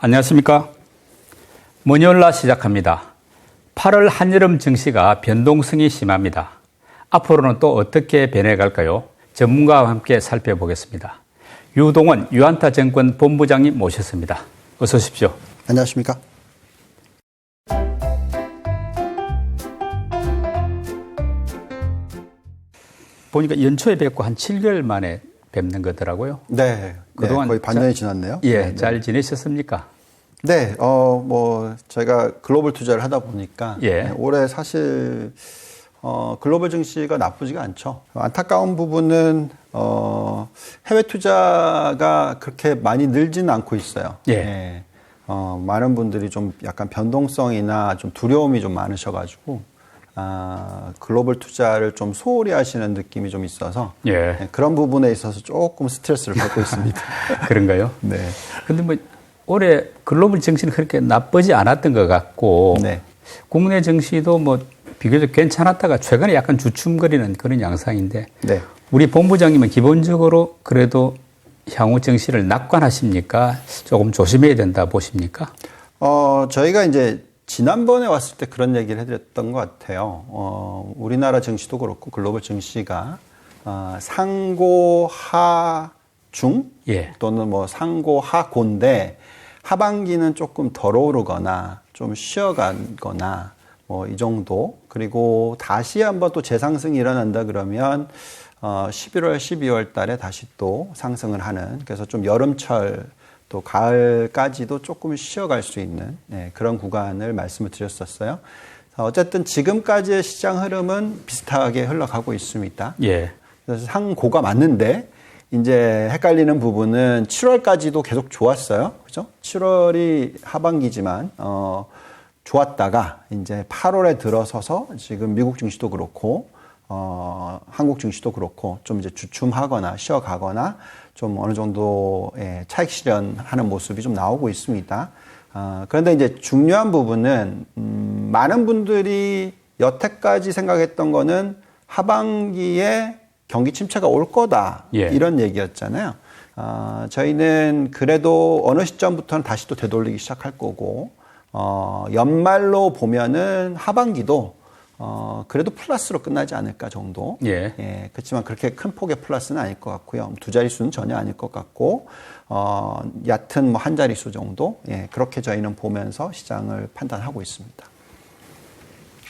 안녕하십니까. 모니올라 시작합니다. 8월 한여름 증시가 변동성이 심합니다. 앞으로는 또 어떻게 변해갈까요? 전문가와 함께 살펴보겠습니다. 유동원 유한타증권 본부장님 모셨습니다. 어서 오십시오. 안녕하십니까. 보니까 연초에 뵙고 한 7개월 만에 뵙는 거더라고요. 네. 그동안 거의 반년이 지났네요. 예, 네. 잘 지내셨습니까? 네. 저희가 글로벌 투자를 하다 보니까 올해 사실 글로벌 증시가 나쁘지가 않죠. 안타까운 부분은 해외 투자가 그렇게 많이 늘지는 않고 있어요. 많은 분들이 좀 약간 변동성이나 좀 두려움이 좀 많으셔가지고 글로벌 투자를 좀 소홀히 하시는 느낌이 좀 있어서 그런 부분에 있어서 조금 스트레스를 받고 있습니다. 그런가요? 네. 근데 뭐 올해 글로벌 증시는 그렇게 나쁘지 않았던 것 같고 국내 증시도 뭐 비교적 괜찮았다가 최근에 약간 주춤거리는 그런 양상인데 우리 본부장님은 기본적으로 그래도 향후 증시를 낙관하십니까? 조금 조심해야 된다 보십니까? 저희가 이제 지난번에 왔을 때 그런 얘기를 해드렸던 것 같아요. 우리나라 증시도 그렇고 글로벌 증시가 상고 하중 또는 뭐 상고 하고인데 하반기는 조금 덜 오르거나 좀 쉬어가거나 뭐 이 정도. 그리고 다시 한번 또 재상승이 일어난다 그러면 11월, 12월 달에 다시 또 상승을 하는, 그래서 좀 여름철 또 가을까지도 조금 쉬어갈 수 있는 그런 구간을 말씀을 드렸었어요. 어쨌든 지금까지의 시장 흐름은 비슷하게 흘러가고 있습니다. 그래서 상고가 맞는데 이제 헷갈리는 부분은 7월까지도 계속 좋았어요. 그죠? 7월이 하반기지만 좋았다가 이제 8월에 들어서서 지금 미국 증시도 그렇고 한국 증시도 그렇고 좀 이제 주춤하거나 쉬어가거나 좀 어느 정도 차익 실현하는 모습이 좀 나오고 있습니다. 그런데 이제 중요한 부분은 많은 분들이 여태까지 생각했던 거는 하반기에 경기 침체가 올 거다 이런 얘기였잖아요. 저희는 그래도 어느 시점부터는 다시 또 되돌리기 시작할 거고 연말로 보면은 하반기도 그래도 플러스로 끝나지 않을까 정도. 그렇지만 그렇게 큰 폭의 플러스는 아닐 것 같고요. 두 자릿수는 전혀 아닐 것 같고, 얕은 뭐 한 자릿수 정도. 그렇게 저희는 보면서 시장을 판단하고 있습니다.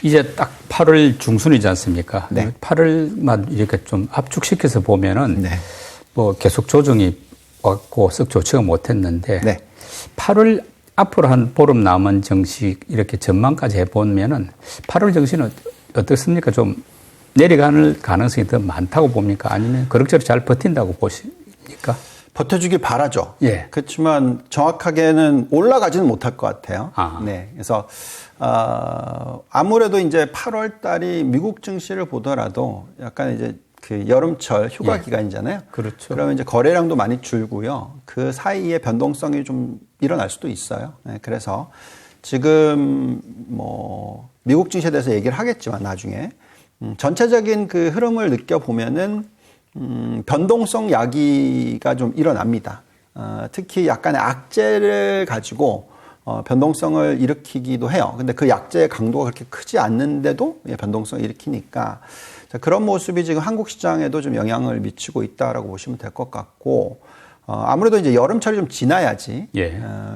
이제 딱 8월 중순이지 않습니까? 8월만 이렇게 좀 압축시켜서 보면은 뭐 계속 조정이 왔고 썩 좋지가 못했는데 8월 앞으로 한 보름 남은 증시 이렇게 전망까지 해보면은 8월 증시는 어떻습니까? 좀 내려가는 가능성이 더 많다고 봅니까? 아니면 그럭저럭 잘 버틴다고 보십니까? 버텨주길 바라죠. 그렇지만 정확하게는 올라가지는 못할 것 같아요. 그래서 아무래도 이제 8월 달이 미국 증시를 보더라도 약간 이제 그 여름철 휴가 기간이잖아요. 그러면 이제 거래량도 많이 줄고요. 그 사이에 변동성이 좀 일어날 수도 있어요. 그래서 지금 뭐 미국 증시에 대해서 얘기를 하겠지만 나중에 전체적인 그 흐름을 느껴보면은 변동성 야기가 좀 일어납니다. 특히 약간의 악재를 가지고 변동성을 일으키기도 해요. 근데 그 약재의 강도가 그렇게 크지 않는데도 변동성을 일으키니까 그런 모습이 지금 한국 시장에도 좀 영향을 미치고 있다라고 보시면 될 것 같고, 아무래도 이제 여름철이 좀 지나야지.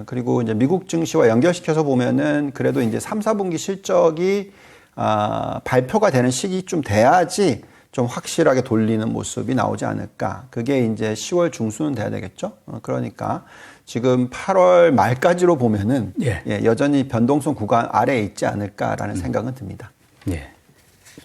그리고 이제 미국 증시와 연결시켜서 보면은 그래도 이제 3, 4분기 실적이 발표가 되는 시기쯤 돼야지 좀 확실하게 돌리는 모습이 나오지 않을까. 그게 이제 10월 중순은 돼야 되겠죠. 그러니까 지금 8월 말까지로 보면은 여전히 변동성 구간 아래에 있지 않을까라는 생각은 듭니다.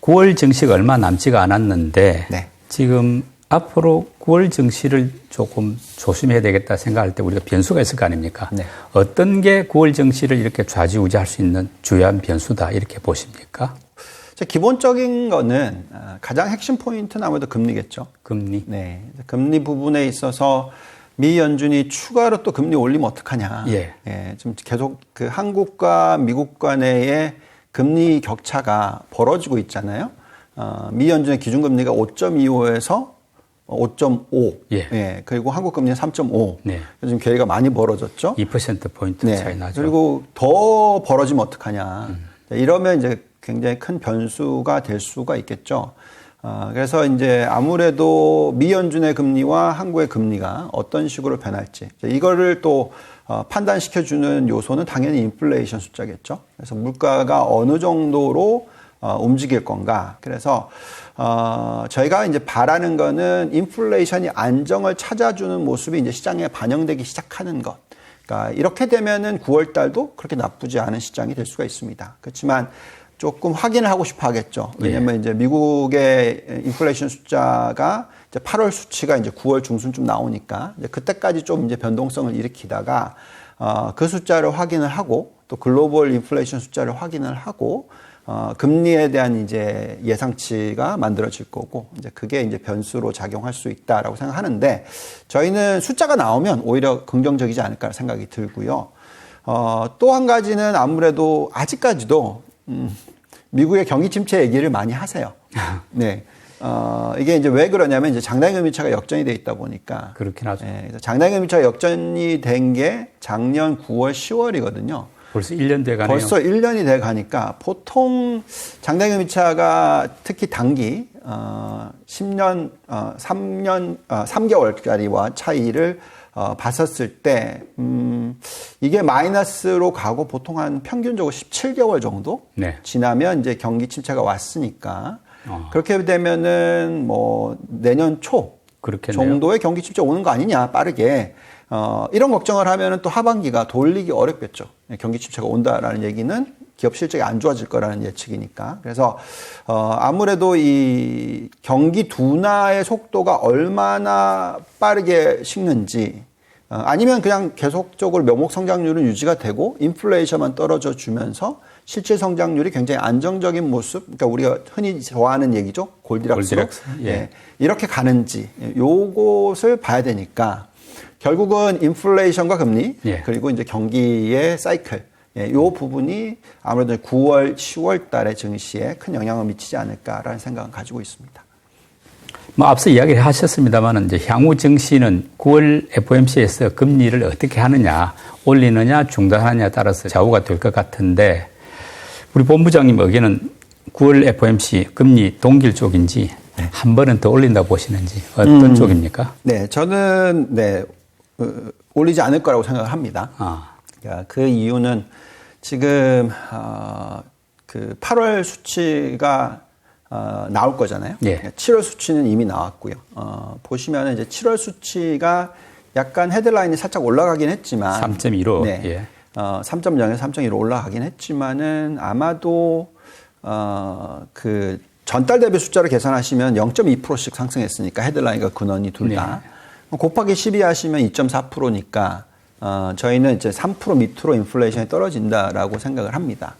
9월 증시가 얼마 남지가 않았는데 지금 앞으로 9월 증시를 조금 조심해야 되겠다 생각할 때 우리가 변수가 있을 거 아닙니까? 어떤 게 9월 증시를 이렇게 좌지우지할 수 있는 주요한 변수다 이렇게 보십니까? 기본적인 거는 가장 핵심 포인트는 아무래도 금리겠죠. 금리. 금리 부분에 있어서 미 연준이 추가로 또 금리 올리면 어떡하냐. 좀 계속 그 한국과 미국 간의 금리 격차가 벌어지고 있잖아요. 미 연준의 기준금리가 5.25에서 5.5. 예. 그리고 한국 금리는 3.5. 네. 요즘 궤가 많이 벌어졌죠. 2%포인트 네. 차이 나죠. 그리고 더 벌어지면 어떡하냐. 이러면 이제 굉장히 큰 변수가 될 수가 있겠죠. 그래서 이제 아무래도 미 연준의 금리와 한국의 금리가 어떤 식으로 변할지 이거를 또 판단시켜주는 요소는 당연히 인플레이션 숫자겠죠. 그래서 물가가 어느 정도로 움직일 건가. 그래서 저희가 이제 바라는 거는 인플레이션이 안정을 찾아주는 모습이 이제 시장에 반영되기 시작하는 것. 그러니까 이렇게 되면은 9월 달도 그렇게 나쁘지 않은 시장이 될 수가 있습니다. 그렇지만 조금 확인을 하고 싶어 하겠죠. 왜냐면 이제 미국의 인플레이션 숫자가 이제 8월 수치가 이제 9월 중순쯤 나오니까 이제 그때까지 좀 이제 변동성을 일으키다가 그 숫자를 확인을 하고 또 글로벌 인플레이션 숫자를 확인을 하고 금리에 대한 이제 예상치가 만들어질 거고 이제 그게 이제 변수로 작용할 수 있다라고 생각하는데 저희는 숫자가 나오면 오히려 긍정적이지 않을까 생각이 들고요. 또 한 가지는 아무래도 아직까지도 미국의 경기 침체 얘기를 많이 하세요. 네. 이게 이제 왜 그러냐면 이제 장단기금리차가 역전이 돼 있다 보니까. 그렇긴 하죠. 네, 장단기금리차가 역전이 된 게 작년 9월, 10월이거든요. 벌써 1년 돼 가네요. 벌써 1년이 돼 가니까 보통 장단기금리차가 특히 단기 10년, 3년, 3개월짜리와 차이를 봤었을 때 이게 마이너스로 가고 보통 한 평균적으로 17개월 정도 네. 지나면 이제 경기 침체가 왔으니까 그렇게 되면은 뭐 내년 초 그렇겠네요. 정도의 경기 침체 오는 거 아니냐 빠르게 이런 걱정을 하면은 또 하반기가 돌리기 어렵겠죠. 경기 침체가 온다라는 얘기는 기업 실적이 안 좋아질 거라는 예측이니까. 그래서 아무래도 이 경기 둔화의 속도가 얼마나 빠르게 식는지 아니면 그냥 계속적으로 명목 성장률은 유지가 되고 인플레이션만 떨어져 주면서 실질 성장률이 굉장히 안정적인 모습, 그러니까 우리가 흔히 좋아하는 얘기죠. 골디락스로. 예. 이렇게 가는지 요것을 봐야 되니까 결국은 인플레이션과 금리 그리고 이제 경기의 사이클 요 부분이 아무래도 9월, 10월 달에 증시에 큰 영향을 미치지 않을까라는 생각을 가지고 있습니다. 뭐 앞서 이야기를 하셨습니다만 이제 향후 증시는 9월 FOMC에서 금리를 어떻게 하느냐, 올리느냐, 중단하느냐에 따라서 좌우가 될 것 같은데 우리 본부장님 의견은 9월 FOMC 금리 동길 쪽인지 한 번은 더 올린다 보시는지 어떤 쪽입니까? 네, 저는 올리지 않을 거라고 생각을 합니다. 그 이유는 지금 그 8월 수치가 나올 거잖아요. 7월 수치는 이미 나왔고요. 보시면 이제 7월 수치가 약간 헤드라인이 살짝 올라가긴 했지만 3.15. 네. 3.0에서 3.1로 올라가긴 했지만은 아마도 그 전달 대비 숫자를 계산하시면 0.2%씩 상승했으니까 헤드라인과 근원이 둘 다. 곱하기 12 하시면 2.4%니까 저희는 이제 3% 밑으로 인플레이션이 떨어진다라고 생각을 합니다.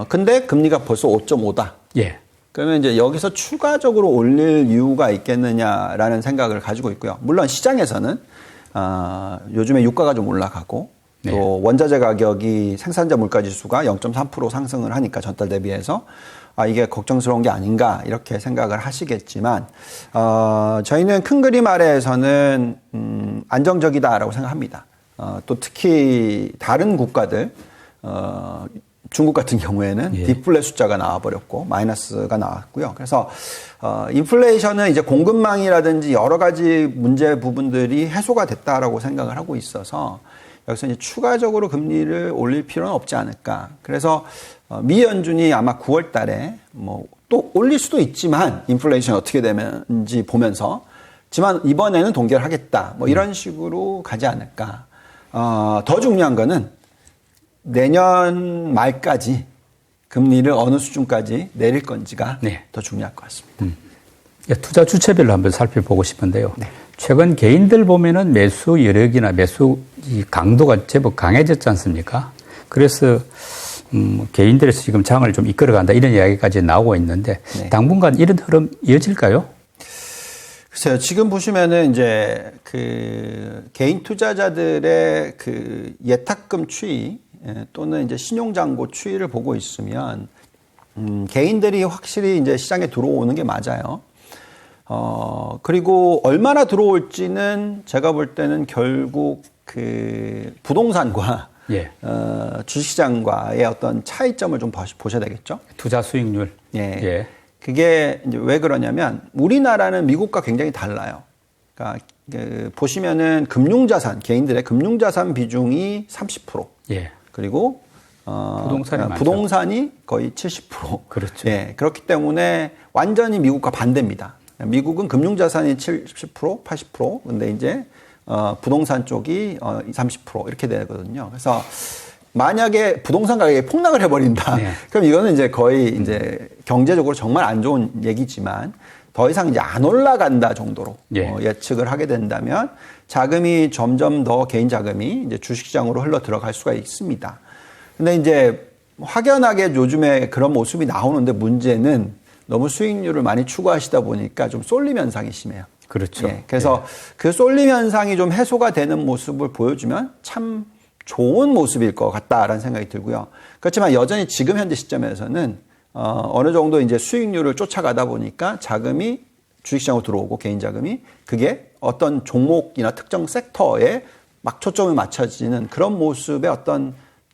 근데 금리가 벌써 5.5다. 그러면 이제 여기서 추가적으로 올릴 이유가 있겠느냐라는 생각을 가지고 있고요. 물론 시장에서는 요즘에 유가가 좀 올라가고 또 원자재 가격이 생산자 물가 지수가 0.3% 상승을 하니까 전달 대비해서 이게 걱정스러운 게 아닌가 이렇게 생각을 하시겠지만 저희는 큰 그림 아래에서는 안정적이다라고 생각합니다. 또 특히 다른 국가들 중국 같은 경우에는 디플레 숫자가 나와버렸고 마이너스가 나왔고요. 그래서 인플레이션은 이제 공급망이라든지 여러 가지 문제 부분들이 해소가 됐다라고 생각을 하고 있어서 여기서 이제 추가적으로 금리를 올릴 필요는 없지 않을까. 그래서 미 연준이 아마 9월 달에 뭐 또 올릴 수도 있지만 인플레이션이 어떻게 되는지 보면서 지만 이번에는 동결하겠다. 뭐 이런 식으로 가지 않을까. 더 중요한 거는 내년 말까지 금리를 어느 수준까지 내릴 건지가 더 중요할 것 같습니다. 투자 주체별로 한번 살펴보고 싶은데요. 최근 개인들 보면은 매수 여력이나 매수 강도가 제법 강해졌지 않습니까? 그래서 개인들에서 지금 장을 좀 이끌어간다 이런 이야기까지 나오고 있는데 당분간 이런 흐름 이어질까요? 글쎄요. 지금 보시면은 이제 그 개인 투자자들의 그 예탁금 추이 또는 이제 신용잔고 추이를 보고 있으면 개인들이 확실히 이제 시장에 들어오는 게 맞아요. 그리고 얼마나 들어올지는 제가 볼 때는 결국 그 부동산과 예. 주식시장과의 어떤 차이점을 좀 보셔야 되겠죠. 투자 수익률. 예. 예. 그게 이제 왜 그러냐면 우리나라는 미국과 굉장히 달라요. 그러니까 보시면은 금융자산, 개인들의 금융자산 비중이 30%. 예. 그리고 부동산이 거의 70%. 그렇죠. 예. 그렇기 때문에 완전히 미국과 반대입니다. 미국은 금융자산이 70%, 80%. 근데 이제 부동산 쪽이 30% 이렇게 되거든요. 그래서 만약에 부동산 가격이 폭락을 해버린다. 네. 그럼 이거는 이제 거의 이제 경제적으로 정말 안 좋은 얘기지만 더 이상 이제 안 올라간다 정도로 예. 예측을 하게 된다면 자금이 점점 더 개인 자금이 이제 주식시장으로 흘러 들어갈 수가 있습니다. 근데 이제 확연하게 요즘에 그런 모습이 나오는데 문제는 너무 수익률을 많이 추구하시다 보니까 좀 쏠림 현상이 심해요. 그렇죠. 예, 그래서 그 쏠림 현상이 좀 해소가 되는 모습을 보여주면 참 좋은 모습일 것 같다라는 생각이 들고요. 그렇지만 여전히 지금 현재 시점에서는 어느 정도 이제 수익률을 쫓아가다 보니까 자금이 주식시장으로 들어오고 개인 자금이 그게 어떤 종목이나 특정 섹터에 막 초점이 맞춰지는 그런 모습의 어떤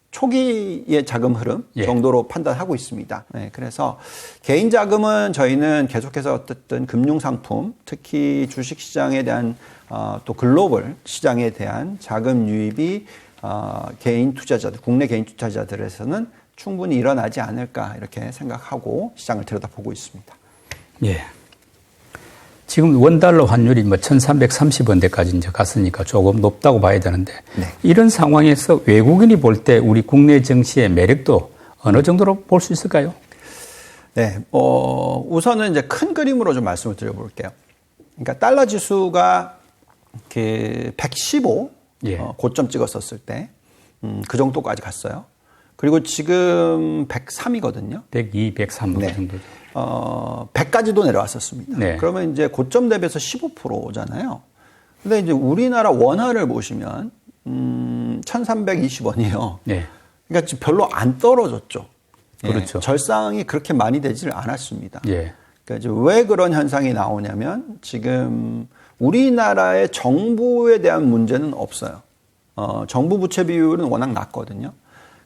초기의 자금 흐름 정도로 판단하고 있습니다. 네, 그래서 개인 자금은 저희는 계속해서 어쨌든 금융상품, 특히 주식시장에 대한 또 글로벌 시장에 대한 자금 유입이 개인 투자자들, 국내 개인 투자자들에서는 충분히 일어나지 않을까 이렇게 생각하고 시장을 들여다보고 있습니다. 예. 지금 원달러 환율이 뭐 1330원대까지 이제 갔으니까 조금 높다고 봐야 되는데 네. 이런 상황에서 외국인이 볼 때 우리 국내 증시의 매력도 어느 정도로 볼 수 있을까요? 네. 우선은 이제 큰 그림으로 좀 말씀을 드려볼게요. 그러니까 달러 지수가 그 115 예. 고점 찍었었을 때 그 정도까지 갔어요. 그리고 지금 103이거든요. 102, 103 네. 정도죠. 100까지도 내려왔었습니다. 네. 그러면 이제 고점 대비해서 15%잖아요. 근데 이제 우리나라 원화를 보시면 1,320원이에요. 네. 그러니까 지금 별로 안 떨어졌죠. 그렇죠. 예, 절상이 그렇게 많이 되지를 않았습니다. 예. 그러니까 이제 왜 그런 현상이 나오냐면 지금 우리나라의 정부에 대한 문제는 없어요. 정부 부채 비율은 워낙 낮거든요.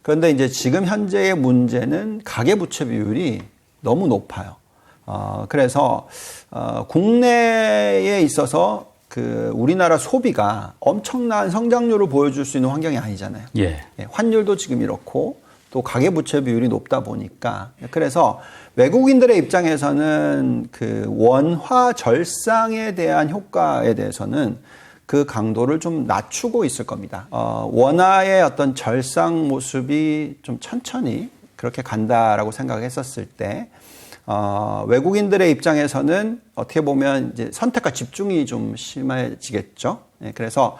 그런데 이제 지금 현재의 문제는 가계 부채 비율이 너무 높아요. 그래서 국내에 있어서 그 우리나라 소비가 엄청난 성장률을 보여줄 수 있는 환경이 아니잖아요. 예. 환율도 지금 이렇고 또 가계부채 비율이 높다 보니까 그래서 외국인들의 입장에서는 그 원화 절상에 대한 효과에 대해서는 그 강도를 좀 낮추고 있을 겁니다. 원화의 어떤 절상 모습이 좀 천천히 그렇게 간다라고 생각했었을 때 외국인들의 입장에서는 어떻게 보면 이제 선택과 집중이 좀 심해지겠죠. 네, 그래서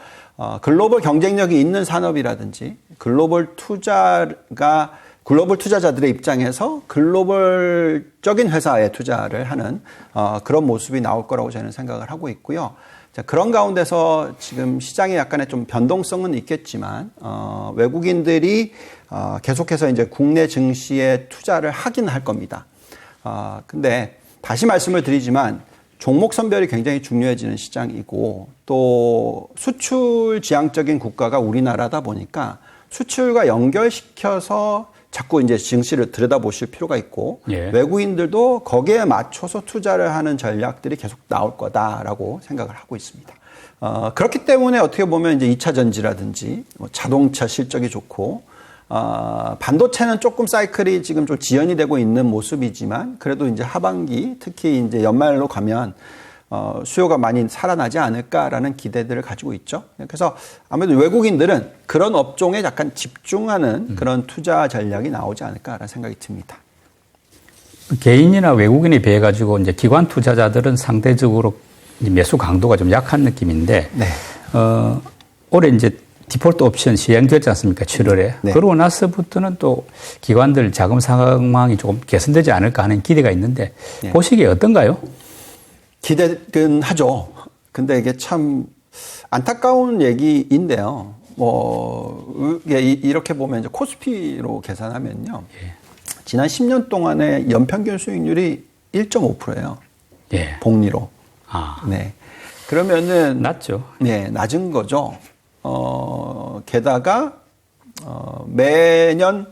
글로벌 경쟁력이 있는 산업이라든지 글로벌 투자자들의 입장에서 글로벌적인 회사에 투자를 하는 그런 모습이 나올 거라고 저는 생각을 하고 있고요. 자, 그런 가운데서 지금 시장에 약간의 좀 변동성은 있겠지만 외국인들이 계속해서 이제 국내 증시에 투자를 하긴 할 겁니다. 근데 다시 말씀을 드리지만 종목 선별이 굉장히 중요해지는 시장이고 또 수출 지향적인 국가가 우리나라다 보니까 수출과 연결시켜서 자꾸 이제 증시를 들여다보실 필요가 있고 예. 외국인들도 거기에 맞춰서 투자를 하는 전략들이 계속 나올 거다라고 생각을 하고 있습니다. 그렇기 때문에 어떻게 보면 이제 2차 전지라든지 뭐 자동차 실적이 좋고 반도체는 조금 사이클이 지금 좀 지연이 되고 있는 모습이지만 그래도 이제 하반기 특히 이제 연말로 가면 수요가 많이 살아나지 않을까라는 기대들을 가지고 있죠. 그래서 아무래도 외국인들은 그런 업종에 약간 집중하는 그런 투자 전략이 나오지 않을까라는 생각이 듭니다. 개인이나 외국인에 비해 가지고 이제 기관 투자자들은 상대적으로 매수 강도가 좀 약한 느낌인데 네. 올해 이제 디폴트 옵션 시행됐지 않습니까? 7월에. 네. 그러고 나서부터는 또 기관들 자금 상황이 조금 개선되지 않을까 하는 기대가 있는데 네. 보시기에 어떤가요? 기대는 하죠. 근데 이게 참 안타까운 얘기인데요. 이렇게 보면 이제 코스피로 계산하면요. 예. 지난 10년 동안의 연평균 수익률이 1.5%예요. 예. 복리로. 네. 그러면은 낮죠. 네, 낮은 거죠. 게다가 매년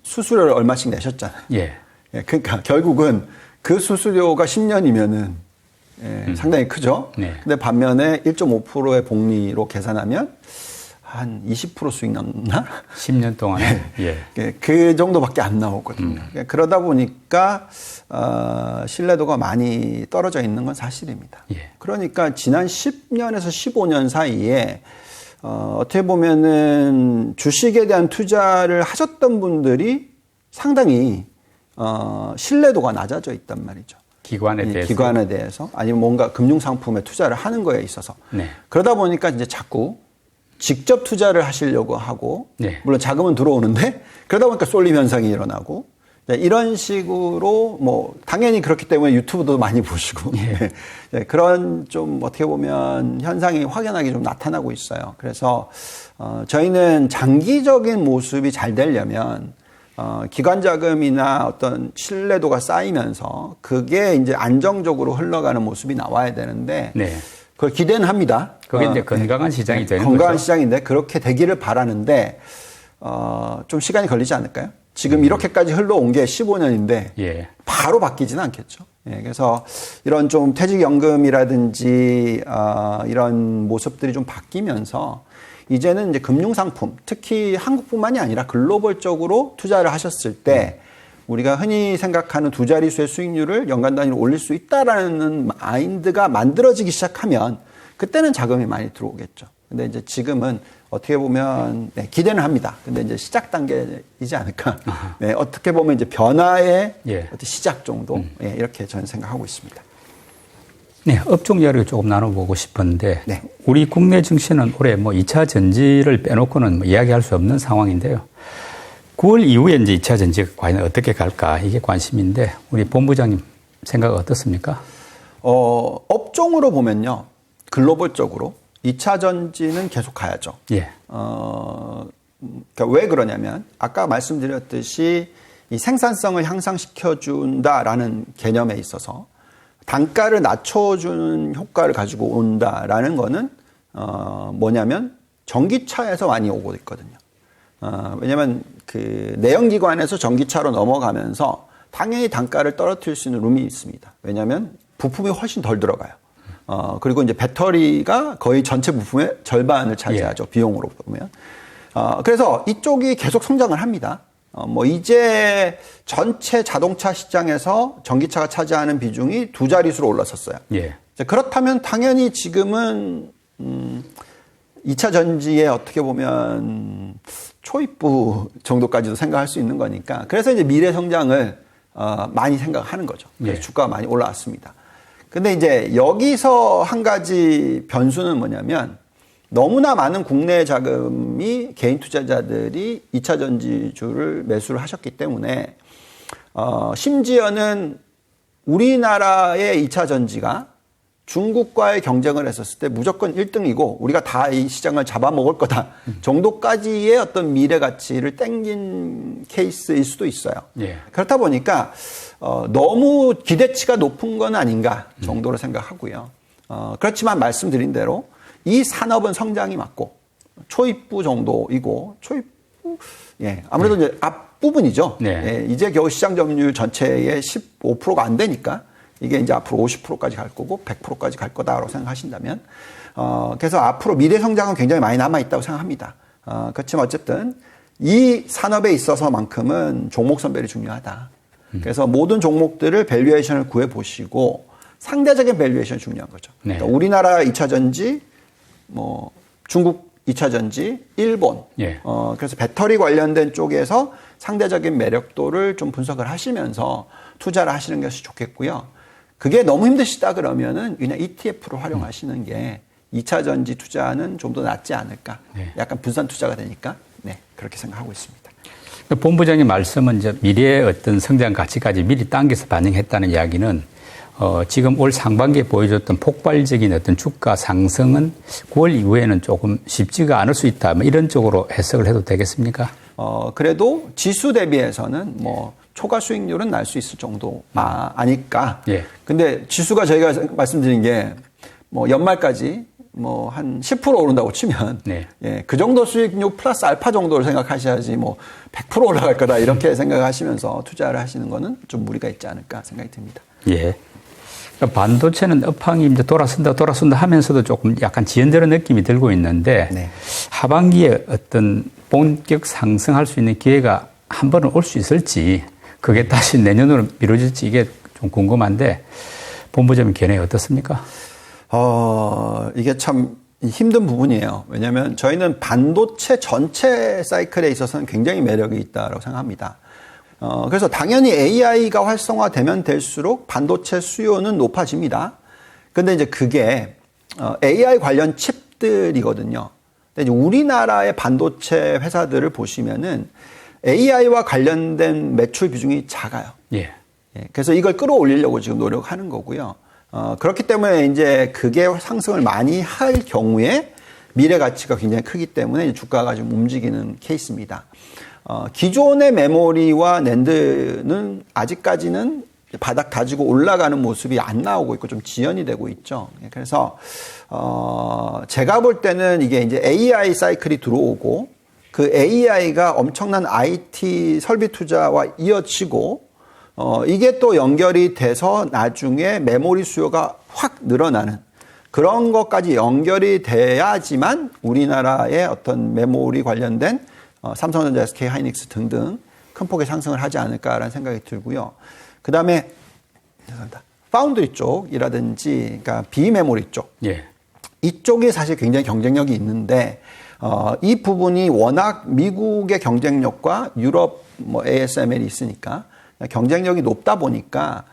수수료를 얼마씩 내셨잖아요. 예. 예, 그러니까 결국은 그 수수료가 10년이면은 상당히 크죠. 네. 근데 반면에 1.5%의 복리로 계산하면 한 20% 수익 남나? 10년 동안에. 예. 그 정도밖에 안 나오거든요. 그러다 보니까 신뢰도가 많이 떨어져 있는 건 사실입니다. 예. 그러니까 지난 10년에서 15년 사이에 어떻게 보면은 주식에 대한 투자를 하셨던 분들이 상당히 신뢰도가 낮아져 있단 말이죠. 기관에 대해서 아니면 뭔가 금융상품에 투자를 하는 거에 있어서. 네. 그러다 보니까 이제 자꾸 직접 투자를 하시려고 하고, 네. 물론 자금은 들어오는데, 그러다 보니까 쏠림 현상이 일어나고, 이런 식으로, 당연히 그렇기 때문에 유튜브도 많이 보시고, 네, 그런 좀 어떻게 보면 현상이 확연하게 좀 나타나고 있어요. 그래서, 저희는 장기적인 모습이 잘 되려면, 기관 자금이나 어떤 신뢰도가 쌓이면서, 그게 이제 안정적으로 흘러가는 모습이 나와야 되는데, 네. 그걸 기대는 합니다. 그게 이제 건강한 시장이 되는 건강한 거죠. 시장인데 그렇게 되기를 바라는데 좀 시간이 걸리지 않을까요? 지금 이렇게까지 흘러온 게 15년인데 예. 바로 바뀌지는 않겠죠. 예, 그래서 이런 좀 퇴직연금이라든지 이런 모습들이 좀 바뀌면서 이제는 이제 금융상품, 특히 한국뿐만이 아니라 글로벌적으로 투자를 하셨을 때 우리가 흔히 생각하는 두 자릿수의 수익률을 연간 단위로 올릴 수 있다라는 마인드가 만들어지기 시작하면 그때는 자금이 많이 들어오겠죠. 근데 이제 지금은 어떻게 보면 기대는 합니다. 근데 이제 시작 단계이지 않을까. 네, 어떻게 보면 이제 변화의 어떤 시작 정도 이렇게 저는 생각하고 있습니다. 네, 업종 이야기를 조금 나눠보고 싶었는데 네. 우리 국내 증시는 올해 2차 전지를 빼놓고는 이야기할 수 없는 상황인데요. 9월 이후에 이제 2차 전지가 과연 어떻게 갈까 이게 관심인데 우리 본부장님 생각 어떻습니까? 업종으로 보면요. 글로벌적으로 2차 전지는 계속 가야죠. 예. 그러니까 왜 그러냐면 아까 말씀드렸듯이 이 생산성을 향상시켜준다라는 개념에 있어서 단가를 낮춰주는 효과를 가지고 온다라는 거는 뭐냐면 전기차에서 많이 오고 있거든요. 왜냐면 그 내연기관에서 전기차로 넘어가면서 당연히 단가를 떨어뜨릴 수 있는 룸이 있습니다. 왜냐면 부품이 훨씬 덜 들어가요. 그리고 이제 배터리가 거의 전체 부품의 절반을 차지하죠. 비용으로 보면. 그래서 이쪽이 계속 성장을 합니다. 이제 전체 자동차 시장에서 전기차가 차지하는 비중이 두 자릿수로 올라섰어요. 예. 그렇다면 당연히 지금은 2차 전지에 어떻게 보면 초입부 정도까지도 생각할 수 있는 거니까 그래서 이제 미래 성장을 많이 생각하는 거죠. 그래서 주가가 많이 올라왔습니다. 근데 이제 여기서 한 가지 변수는 뭐냐면 너무나 많은 국내 자금이 개인 투자자들이 2차 전지주를 매수를 하셨기 때문에 심지어는 우리나라의 2차 전지가 중국과의 경쟁을 했었을 때 무조건 1등이고 우리가 다 이 시장을 잡아먹을 거다 정도까지의 어떤 미래 가치를 땡긴 케이스일 수도 있어요. 예. 그렇다 보니까 너무 기대치가 높은 건 아닌가 정도로 생각하고요. 그렇지만 말씀드린 대로 이 산업은 성장이 맞고 초입부 정도이고 초입부 아무래도 이제 앞부분이죠. 네. 이제 겨우 시장 점유율 전체의 15%가 안 되니까 이게 이제 앞으로 50%까지 갈 거고 100%까지 갈 거다라고 생각하신다면 그래서 앞으로 미래 성장은 굉장히 많이 남아 있다고 생각합니다. 그렇지만 어쨌든 이 산업에 있어서만큼은 종목 선별이 중요하다. 그래서 모든 종목들을 밸류에이션을 구해 보시고 상대적인 밸류에이션이 중요한 거죠. 네. 그러니까 우리나라 2차 전지, 중국 2차 전지, 일본. 그래서 배터리 관련된 쪽에서 상대적인 매력도를 좀 분석을 하시면서 투자를 하시는 것이 좋겠고요. 그게 너무 힘드시다 그러면은 그냥 ETF를 활용하시는 게 2차 전지 투자는 좀 더 낫지 않을까. 약간 분산 투자가 되니까 그렇게 생각하고 있습니다. 본부장님 말씀은 이제 미래의 어떤 성장 가치까지 미리 당겨서 반영했다는 이야기는 지금 올 상반기에 보여줬던 폭발적인 어떤 주가 상승은 9월 이후에는 조금 쉽지가 않을 수 있다. 이런 쪽으로 해석을 해도 되겠습니까? 그래도 지수 대비해서는 초과 수익률은 날 수 있을 정도 아닐까. 예. 근데 지수가 저희가 말씀드린 게 뭐 연말까지 뭐 한 10% 오른다고 치면 네. 예, 그 정도 수익률 플러스 알파 정도를 생각하셔야지 뭐 100% 올라갈 거다 이렇게 생각하시면서 투자를 하시는 거는 좀 무리가 있지 않을까 생각이 듭니다. 예. 그러니까 반도체는 업황이 이제 돌아선다 하면서도 조금 약간 지연되는 느낌이 들고 있는데 네. 하반기에 어떤 본격 상승할 수 있는 기회가 한 번은 올 수 있을지 그게 다시 내년으로 미뤄질지 이게 좀 궁금한데 본부장님 견해 어떻습니까? 이게 참 힘든 부분이에요. 왜냐하면 저희는 반도체 전체 사이클에 있어서는 굉장히 매력이 있다고 생각합니다. 그래서 당연히 AI가 활성화되면 될수록 반도체 수요는 높아집니다. 근데 이제 그게 AI 관련 칩들이거든요. 근데 이제 우리나라의 반도체 회사들을 보시면은 AI와 관련된 매출 비중이 작아요. 예. 그래서 이걸 끌어올리려고 지금 노력하는 거고요. 그렇기 때문에 이제 그게 상승을 많이 할 경우에 미래 가치가 굉장히 크기 때문에 주가가 좀 움직이는 케이스입니다. 기존의 메모리와 낸드는 아직까지는 바닥 다지고 올라가는 모습이 안 나오고 있고 좀 지연이 되고 있죠. 그래서 제가 볼 때는 이게 이제 AI 사이클이 들어오고 그 AI가 엄청난 IT 설비 투자와 이어지고 이게 또 연결이 돼서 나중에 메모리 수요가 확 늘어나는 그런 것까지 연결이 돼야지만 우리나라의 어떤 메모리 관련된 삼성전자, SK 하이닉스 등등 큰 폭의 상승을 하지 않을까라는 생각이 들고요. 그 다음에 파운드리 쪽이라든지 그러니까 비메모리 쪽 예. 이쪽이 사실 굉장히 경쟁력이 있는데 이 부분이 워낙 미국의 경쟁력과 유럽 뭐 ASML이 있으니까 경쟁력이 높다 보니까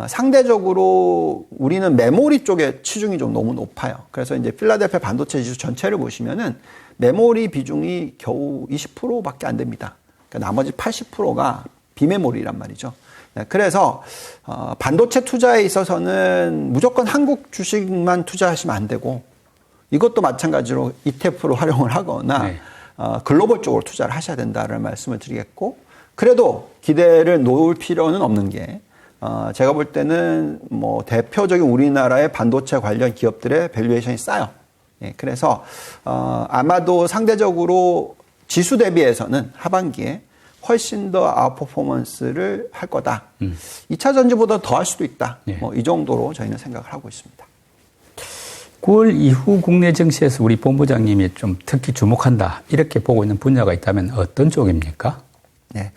상대적으로 우리는 메모리 쪽에 치중이 좀 너무 높아요. 그래서 이제 필라델피아 반도체 지수 전체를 보시면은 메모리 비중이 겨우 20%밖에 안 됩니다. 그러니까 나머지 80%가 비메모리란 말이죠. 그래서 반도체 투자에 있어서는 무조건 한국 주식만 투자하시면 안 되고 이것도 마찬가지로 ETF로 활용을 하거나 네. 글로벌 쪽으로 투자를 하셔야 된다는 말씀을 드리겠고 그래도 기대를 놓을 필요는 없는 게 제가 볼 때는 뭐 대표적인 우리나라의 반도체 관련 기업들의 밸류에이션이 싸요. 예, 그래서 아마도 상대적으로 지수 대비해서는 하반기에 훨씬 더 아웃퍼포먼스를 할 거다. 2차 전지보다 더 할 수도 있다. 예. 뭐 이 정도로 저희는 생각을 하고 있습니다. 9월 이후 국내 증시에서 우리 본부장님이 좀 특히 주목한다 이렇게 보고 있는 분야가 있다면 어떤 쪽입니까? 네.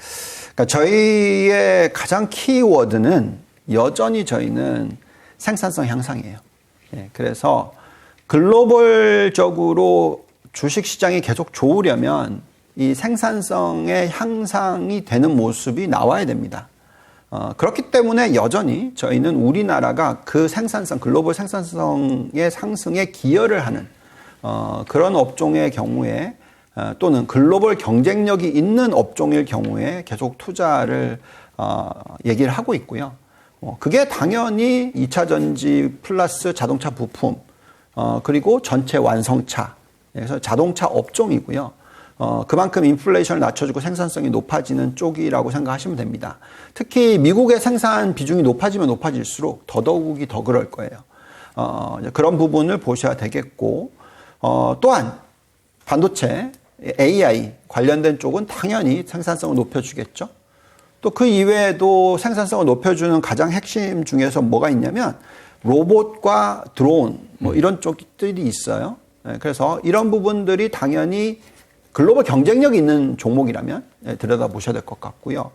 그러니까 저희의 가장 키워드는 여전히 저희는 생산성 향상이에요. 네. 그래서 글로벌적으로 주식시장이 계속 좋으려면 이 생산성의 향상이 되는 모습이 나와야 됩니다. 그렇기 때문에 여전히 저희는 우리나라가 그 생산성, 글로벌 생산성의 상승에 기여를 하는 그런 업종의 경우에 또는 글로벌 경쟁력이 있는 업종일 경우에 계속 투자를 얘기를 하고 있고요. 그게 당연히 2차 전지 플러스 자동차 부품 그리고 전체 완성차 그래서 자동차 업종이고요. 그만큼 인플레이션을 낮춰주고 생산성이 높아지는 쪽이라고 생각하시면 됩니다. 특히 미국의 생산 비중이 높아지면 높아질수록 더더욱이 더 그럴 거예요. 그런 부분을 보셔야 되겠고 또한 반도체, AI 관련된 쪽은 당연히 생산성을 높여주겠죠. 또 그 이외에도 생산성을 높여주는 가장 핵심 중에서 뭐가 있냐면 로봇과 드론 뭐 이런 쪽들이 있어요. 그래서 이런 부분들이 당연히 글로벌 경쟁력이 있는 종목이라면 들여다보셔야 될 것 같고요.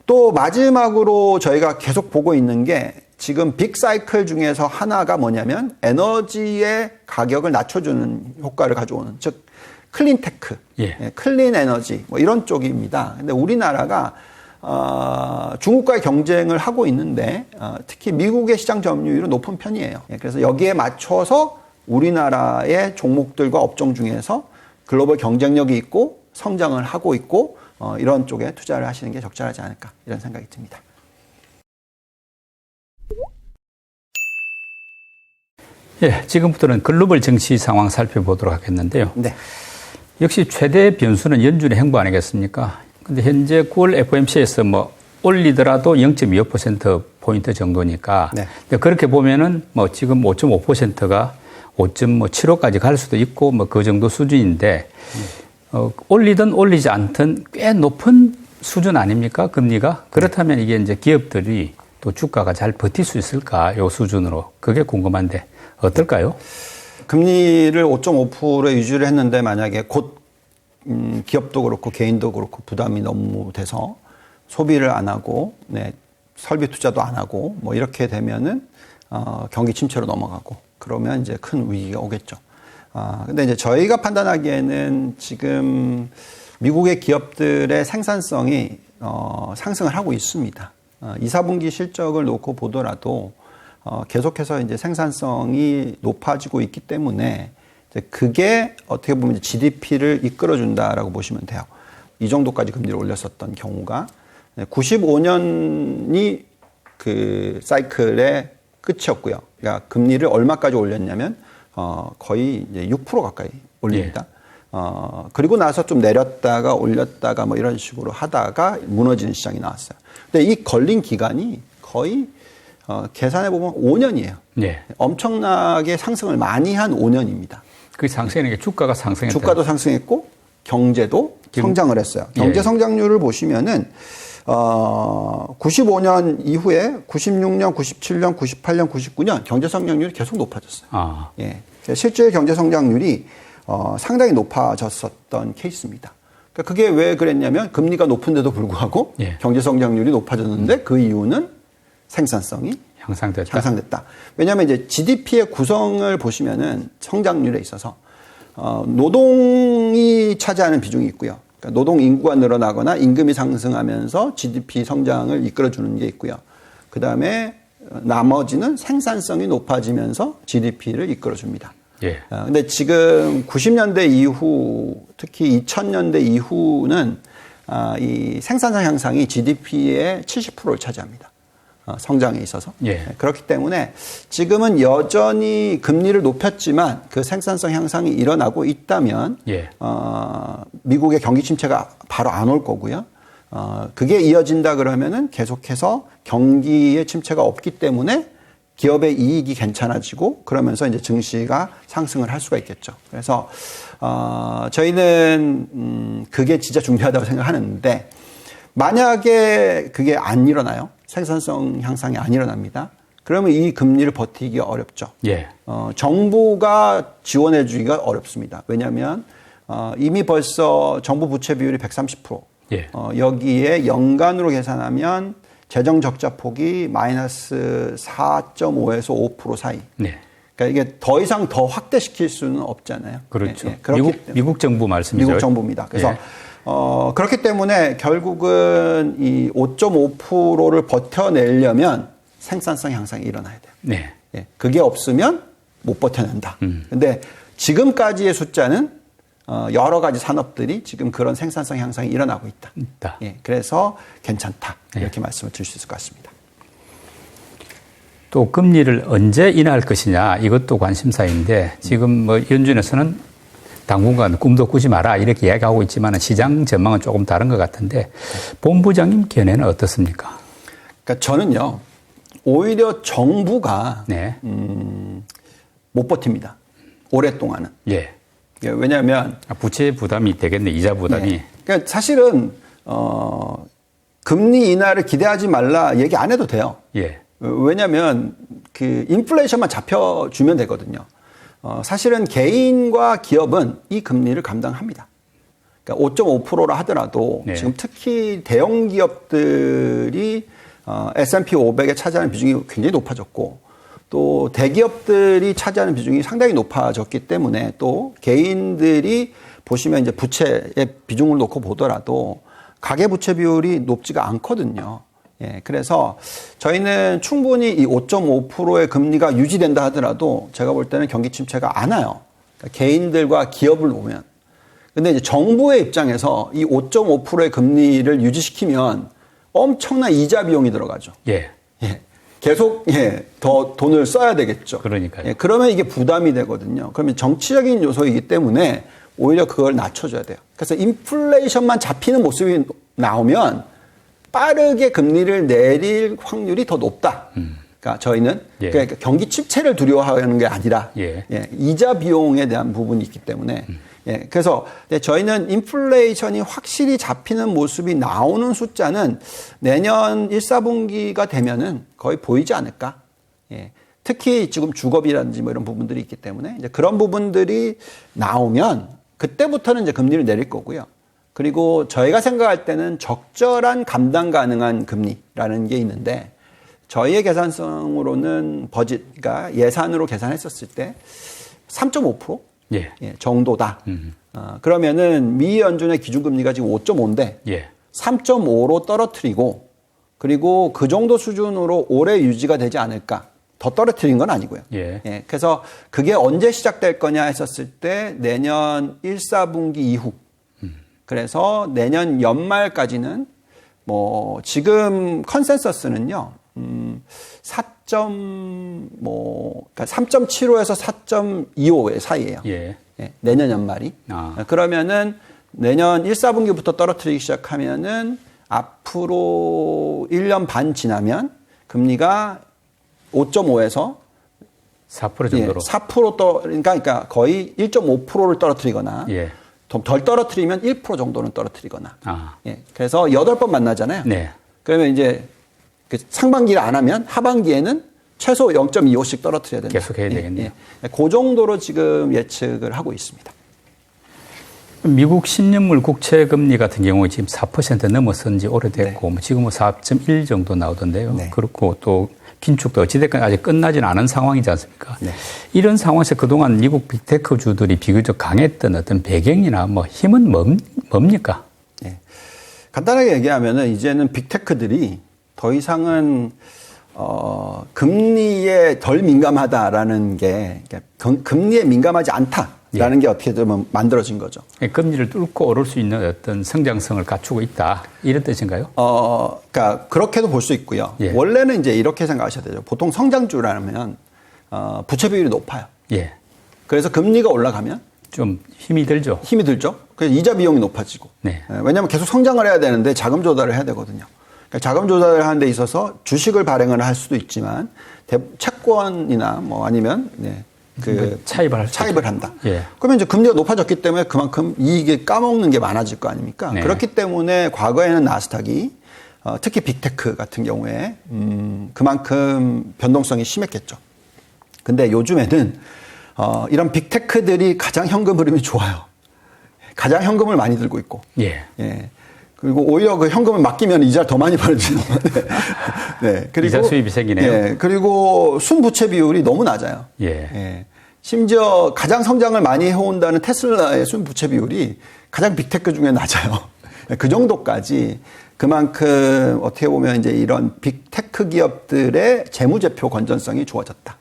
또 마지막으로 저희가 계속 보고 있는 게 지금 빅 사이클 중에서 하나가 뭐냐면 에너지의 가격을 낮춰주는 효과를 가져오는 즉 클린테크, 예. 클린 에너지 뭐 이런 쪽입니다. 근데 우리나라가 중국과의 경쟁을 하고 있는데 특히 미국의 시장 점유율은 높은 편이에요. 그래서 여기에 맞춰서 우리나라의 종목들과 업종 중에서 글로벌 경쟁력이 있고 성장을 하고 있고 이런 쪽에 투자를 하시는 게 적절하지 않을까 이런 생각이 듭니다. 예, 지금부터는 글로벌 정치 상황 살펴보도록 하겠는데요. 네. 역시 최대 변수는 연준의 행보 아니겠습니까? 근데 현재 9월 FOMC에서 뭐 올리더라도 0.25%포인트 정도니까. 네. 그렇게 보면은 뭐 지금 5.5%가 5.75까지 갈 수도 있고 뭐 그 정도 수준인데, 올리든 올리지 않든 꽤 높은 수준 아닙니까? 금리가? 그렇다면 이게 이제 기업들이 또 주가가 잘 버틸 수 있을까? 요 수준으로. 그게 궁금한데 어떨까요? 금리를 5.5%에 유지를 했는데 만약에 곧 기업도 그렇고 개인도 그렇고 부담이 너무 돼서 소비를 안 하고, 네, 설비 투자도 안 하고 뭐 이렇게 되면은 경기 침체로 넘어가고 그러면 이제 큰 위기가 오겠죠. 근데 이제 저희가 판단하기에는 지금 미국의 기업들의 생산성이 상승을 하고 있습니다. 2, 4분기 실적을 놓고 보더라도 계속해서 이제 생산성이 높아지고 있기 때문에 이제 그게 어떻게 보면 GDP를 이끌어준다라고 보시면 돼요. 이 정도까지 금리를 올렸었던 경우가 95년이 그 사이클의 끝이었고요. 그러니까 금리를 얼마까지 올렸냐면 거의 이제 6% 가까이 올립니다. 예. 그리고 나서 좀 내렸다가 올렸다가 뭐 이런 식으로 하다가 무너지는 시장이 나왔어요. 근데 이 걸린 기간이 거의 계산해보면 5년이에요. 예. 엄청나게 상승을 많이 한 5년입니다. 그 상승하는 게 주가가 상승했다. 주가도 상승했고 경제도 성장을 했어요. 경제 성장률을 보시면은 95년 이후에 96년, 97년, 98년, 99년 경제 성장률이 계속 높아졌어요. 예. 실제 경제 성장률이 상당히 높아졌었던 케이스입니다. 그러니까 그게 왜 그랬냐면 금리가 높은데도 불구하고 예. 경제 성장률이 높아졌는데 그 이유는 생산성이 향상됐다. 왜냐하면 이제 GDP의 구성을 보시면은 성장률에 있어서 노동이 차지하는 비중이 있고요. 그러니까 노동 인구가 늘어나거나 임금이 상승하면서 GDP 성장을 이끌어주는 게 있고요. 그 다음에 나머지는 생산성이 높아지면서 GDP를 이끌어줍니다. 예. 근데 지금 90년대 이후, 특히 2000년대 이후는 이 생산성 향상이 GDP의 70%를 차지합니다. 성장에 있어서. 예. 그렇기 때문에 지금은 여전히 금리를 높였지만 그 생산성 향상이 일어나고 있다면 예. 미국의 경기 침체가 바로 안 올 거고요. 그게 이어진다 그러면은 계속해서 경기의 침체가 없기 때문에 기업의 이익이 괜찮아지고 그러면서 이제 증시가 상승을 할 수가 있겠죠. 그래서 저희는 그게 진짜 중요하다고 생각하는데 만약에 그게 안 일어나요. 생산성 향상이 안 일어납니다. 그러면 이 금리를 버티기 어렵죠. 예. 정부가 지원해 주기가 어렵습니다. 왜냐하면 이미 벌써 정부 부채 비율이 130%. 예. 여기에 연간으로 계산하면 재정 적자 폭이 마이너스 4.5에서 5% 사이. 네. 그러니까 이게 더 이상 더 확대시킬 수는 없잖아요. 그렇죠. 네, 네. 미국 정부 말씀이죠. 미국 정부입니다. 그래서 예. 그렇기 때문에 결국은 이 5.5%를 버텨내려면 생산성 향상이 일어나야 돼요. 네. 예, 그게 없으면 못 버텨낸다. 근데 지금까지의 숫자는 여러 가지 산업들이 지금 그런 생산성 향상이 일어나고 있다. 예, 그래서 괜찮다. 이렇게 말씀을 드릴 수 있을 것 같습니다. 또 금리를 언제 인하할 것이냐 이것도 관심사인데 지금 뭐 연준에서는 당분간 꿈도 꾸지 마라 이렇게 이야기하고 있지만 시장 전망은 조금 다른 것 같은데 본부장님 견해는 어떻습니까? 그러니까 저는요 오히려 정부가 네. 못 버팁니다. 오랫동안은. 예. 왜냐하면 부채 부담이 되겠네. 이자 부담이. 네. 그러니까 사실은 금리 인하를 기대하지 말라 얘기 안 해도 돼요. 예. 왜냐하면 그 인플레이션만 잡혀주면 되거든요. 사실은 개인과 기업은 이 금리를 감당합니다. 그러니까 5.5%라 하더라도 네. 지금 특히 대형 기업들이 S&P 500에 차지하는 비중이 굉장히 높아졌고 또 대기업들이 차지하는 비중이 상당히 높아졌기 때문에 또 개인들이 보시면 이제 부채의 비중을 놓고 보더라도 가계부채 비율이 높지가 않거든요. 예, 그래서 저희는 충분히 이 5.5%의 금리가 유지된다 하더라도 제가 볼 때는 경기 침체가 안 와요. 그러니까 개인들과 기업을 보면. 근데 이제 정부의 입장에서 이 5.5%의 금리를 유지시키면 엄청난 이자 비용이 들어가죠. 예. 예. 계속, 예, 더 돈을 써야 되겠죠. 그러니까요. 예, 그러면 이게 부담이 되거든요. 그러면 정치적인 요소이기 때문에 오히려 그걸 낮춰줘야 돼요. 그래서 인플레이션만 잡히는 모습이 나오면 빠르게 금리를 내릴 확률이 더 높다. 그러니까 저희는 그러니까 경기 침체를 두려워하는 게 아니라 이자 비용에 대한 부분이 있기 때문에 그래서 저희는 인플레이션이 확실히 잡히는 모습이 나오는 숫자는 내년 1, 4분기가 되면은 거의 보이지 않을까. 특히 지금 주거비라든지 뭐 이런 부분들이 있기 때문에 이제 그런 부분들이 나오면 그때부터는 이제 금리를 내릴 거고요. 그리고 저희가 생각할 때는 적절한 감당 가능한 금리라는 게 있는데 저희의 계산성으로는 버짓, 그러니까 예산으로 계산했었을 때 3.5% 정도다. 그러면은 미 연준의 기준금리가 지금 5.5인데 3.5로 떨어뜨리고 그리고 그 정도 수준으로 오래 유지가 되지 않을까. 더 떨어뜨린 건 아니고요. 그래서 그게 언제 시작될 거냐 했었을 때 내년 1, 4분기 이후. 그래서 내년 연말까지는 뭐 지금 컨센서스는요. 3.75에서 4.25 사이예요. 내년 연말이. 그러면은 내년 1, 4분기부터 떨어뜨리기 시작하면은 앞으로 1년 반 지나면 금리가 5.5에서 4% 정도로. 4% 그러니까 거의 1.5%를 떨어뜨리거나 덜 떨어뜨리면 1% 정도는 떨어뜨리거나. 그래서 8번 만나잖아요. 그러면 이제 그 상반기를 안 하면 하반기에는 최소 0.25씩 떨어뜨려야 된다. 계속 해야 되겠네요. 그 정도로 지금 예측을 하고 있습니다. 미국 10년물 국채 금리 같은 경우 지금 4% 넘어선 지 오래됐고 지금은 4.1 정도 나오던데요. 그렇고 또 긴축도 어찌됐건 아직 끝나지는 않은 상황이지 않습니까? 이런 상황에서 그동안 미국 빅테크주들이 비교적 강했던 어떤 배경이나 뭐 힘은 뭡니까? 간단하게 얘기하면은 이제는 빅테크들이 더 이상은 금리에 덜 민감하다라는 게 금리에 민감하지 않다라는 게 어떻게 보면 만들어진 거죠. 금리를 뚫고 오를 수 있는 어떤 성장성을 갖추고 있다 이런 뜻인가요? 그러니까 그렇게도 볼 수 있고요. 원래는 이제 이렇게 생각하셔야 되죠. 보통 성장주라면 부채 비율이 높아요. 그래서 금리가 올라가면 좀 힘이 들죠. 힘이 들죠. 그래서 이자 비용이 높아지고. 왜냐하면 계속 성장을 해야 되는데 자금 조달을 해야 되거든요. 그러니까 자금 조달을 하는 데 있어서 주식을 발행을 할 수도 있지만 채권이나 뭐 아니면 차입을 한다. 그러면 이제 금리가 높아졌기 때문에 그만큼 이익을 까먹는 게 많아질 거 아닙니까? 그렇기 때문에 과거에는 나스닥이 특히 빅테크 같은 경우에 그만큼 변동성이 심했겠죠. 근데 요즘에는 이런 빅테크들이 가장 현금 흐름이 좋아요. 가장 현금을 많이 들고 있고. 그리고 오히려 그 현금을 맡기면 이자를 더 많이 벌죠. 그리고 이자 수입이 생기네요. 그리고 순부채 비율이 너무 낮아요. 심지어 가장 성장을 많이 해온다는 테슬라의 순부채 비율이 가장 빅테크 중에 낮아요. 그 정도까지 그만큼 어떻게 보면 이제 이런 빅테크 기업들의 재무제표 건전성이 좋아졌다.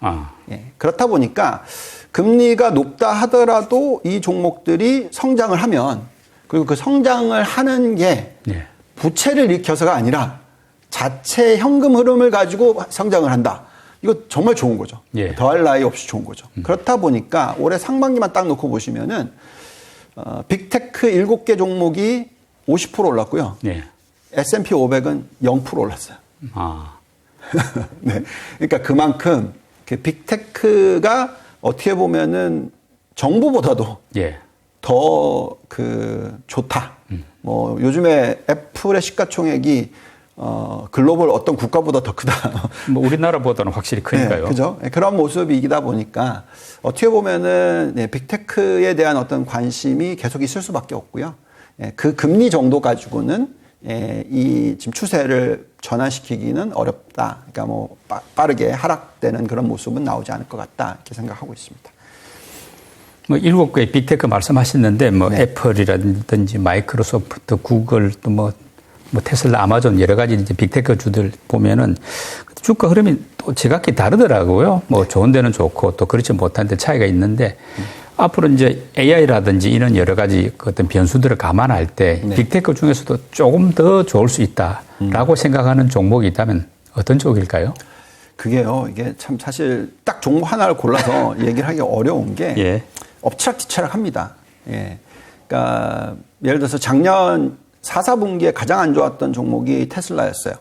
그렇다 보니까 금리가 높다 하더라도 이 종목들이 성장을 하면 그리고 그 성장을 하는 게 부채를 일으켜서가 아니라 자체 현금 흐름을 가지고 성장을 한다. 이거 정말 좋은 거죠. 더할 나위 없이 좋은 거죠. 그렇다 보니까 올해 상반기만 딱 놓고 보시면은 빅테크 7개 종목이 50% 올랐고요. S&P 500은 0% 올랐어요. 그러니까 그만큼 그 빅테크가 어떻게 보면은 정부보다도 더 좋다. 뭐 요즘에 애플의 시가총액이 글로벌 어떤 국가보다 더 크다. 뭐 우리나라보다는 확실히 크니까요. 그죠? 그런 모습이다 보니까 어떻게 보면은 빅테크에 대한 어떤 관심이 계속 있을 수밖에 없고요. 그 금리 정도 가지고는 이 지금 추세를 전환시키기는 어렵다. 그러니까 뭐 빠르게 하락되는 그런 모습은 나오지 않을 것 같다. 이렇게 생각하고 있습니다. 뭐 7개의 빅테크 말씀하셨는데 뭐 애플이라든지 마이크로소프트, 구글 또 뭐 테슬라, 아마존 여러 가지 이제 빅테크 주들 보면은 주가 흐름이 또 제각기 다르더라고요. 뭐 좋은 데는 좋고 또 그렇지 못한 데 차이가 있는데 앞으로 이제 AI라든지 이런 여러 가지 그 어떤 변수들을 감안할 때 빅테크 중에서도 조금 더 좋을 수 있다라고 생각하는 종목이 있다면 어떤 쪽일까요? 그게요. 이게 참 사실 딱 종목 하나를 골라서 얘기를 하기 어려운 게 엎치락뒤치락합니다. 그러니까 예를 들어서 작년 4, 4분기에 가장 안 좋았던 종목이 테슬라였어요.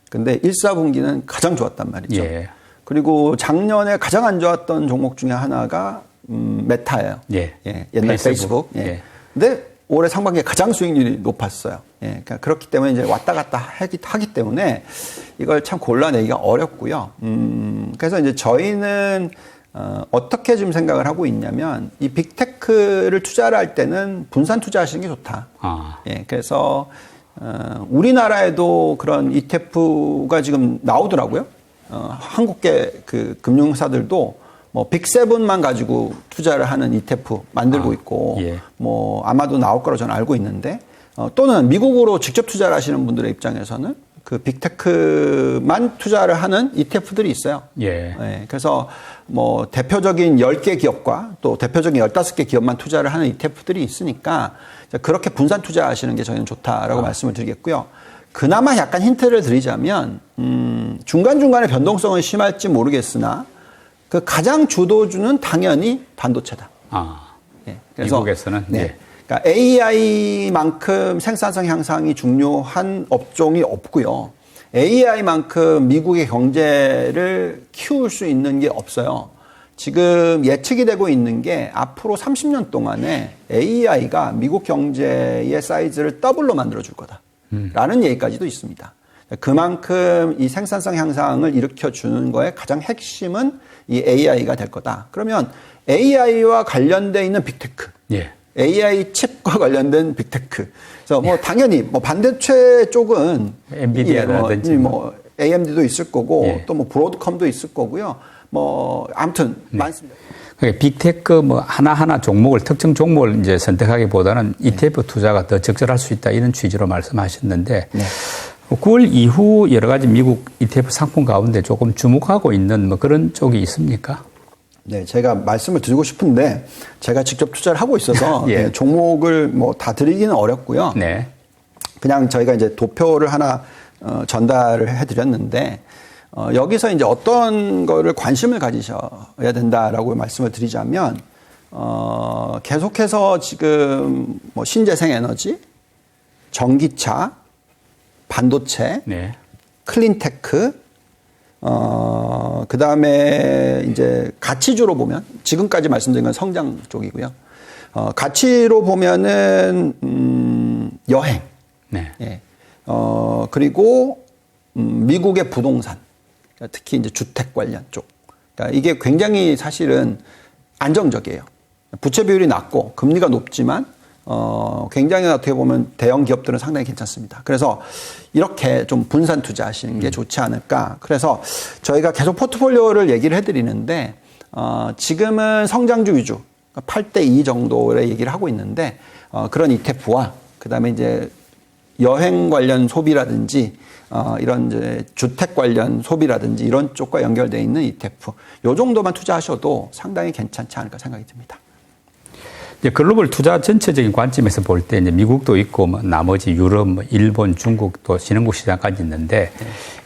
근데 1, 4분기는 가장 좋았단 말이죠. 예. 그리고 작년에 가장 안 좋았던 종목 중에 하나가 메타예요. 예. 예. 옛날 페이스북. 예. 예. 근데 올해 상반기에 가장 수익률이 높았어요. 예. 그러니까 그렇기 때문에 이제 왔다 갔다 하기 때문에 이걸 참 골라내기가 어렵고요. 그래서 이제 저희는 어떻게 지금 생각을 하고 있냐면 이 빅테크를 투자를 할 때는 분산 투자하시는 게 좋다. 예. 그래서 우리나라에도 그런 ETF가 지금 나오더라고요. 한국계 그 금융사들도 뭐 빅7만 가지고 투자를 하는 ETF 만들고 있고 예. 뭐 아마도 나올 거로 저는 알고 있는데 또는 미국으로 직접 투자를 하시는 분들의 입장에서는 그 빅테크만 투자를 하는 ETF들이 있어요. 예. 예. 그래서 뭐 대표적인 10개 기업과 또 대표적인 15개 기업만 투자를 하는 ETF들이 있으니까 그렇게 분산 투자하시는 게 저희는 좋다라고 말씀을 드리겠고요. 그나마 약간 힌트를 드리자면 중간중간에 변동성은 심할지 모르겠으나 그 가장 주도주는 당연히 반도체다. 예. 그래서 미국에서는 네. 예. 그러니까 AI만큼 생산성 향상이 중요한 업종이 없고요. AI만큼 미국의 경제를 키울 수 있는 게 없어요. 지금 예측이 되고 있는 게 앞으로 30년 동안에 AI가 미국 경제의 사이즈를 더블로 만들어줄 거다. 라는 얘기까지도 있습니다. 그만큼 이 생산성 향상을 일으켜주는 거에 가장 핵심은 이 AI가 될 거다. 그러면 AI와 관련돼 있는 빅테크. 예. AI 칩과 관련된 빅테크. 그래서 뭐 당연히 뭐 반도체 쪽은 엔비디아라든지 뭐 AMD도 있을 거고 예. 또 뭐 브로드컴도 있을 거고요. 뭐 아무튼 많습니다. 빅테크 뭐 하나하나 종목을 특정 종목을 이제 선택하기보다는 ETF 투자가 더 적절할 수 있다 이런 취지로 말씀하셨는데 네. 9월 이후 여러 가지 미국 ETF 상품 가운데 조금 주목하고 있는 뭐 그런 쪽이 있습니까? 네, 제가 말씀을 드리고 싶은데 제가 직접 투자를 하고 있어서 예. 네, 종목을 뭐 다 드리기는 어렵고요. 네. 그냥 저희가 이제 도표를 하나 전달을 해드렸는데 여기서 이제 어떤 거를 관심을 가지셔야 된다라고 말씀을 드리자면 계속해서 지금 뭐 신재생 에너지, 전기차, 반도체, 네. 클린테크, 그 다음에 이제 가치주로 보면 지금까지 말씀드린 건 성장 쪽이고요. 가치로 보면은 여행, 네. 예. 그리고 미국의 부동산, 특히 이제 주택 관련 쪽. 그러니까 이게 굉장히 사실은 안정적이에요. 부채 비율이 낮고 금리가 높지만 굉장히 어떻게 보면 대형 기업들은 상당히 괜찮습니다. 그래서 이렇게 좀 분산 투자하시는 게 좋지 않을까. 그래서 저희가 계속 포트폴리오를 얘기를 해드리는데 지금은 성장주 위주 8대2 정도의 얘기를 하고 있는데 그런 ETF와 그다음에 이제 여행 관련 소비라든지 이런 이제 주택 관련 소비라든지 이런 쪽과 연결되어 있는 ETF 요 정도만 투자하셔도 상당히 괜찮지 않을까 생각이 듭니다. 이제 글로벌 투자 전체적인 관점에서 볼 때 이제 미국도 있고 뭐 나머지 유럽, 뭐 일본, 중국 또 신흥국 시장까지 있는데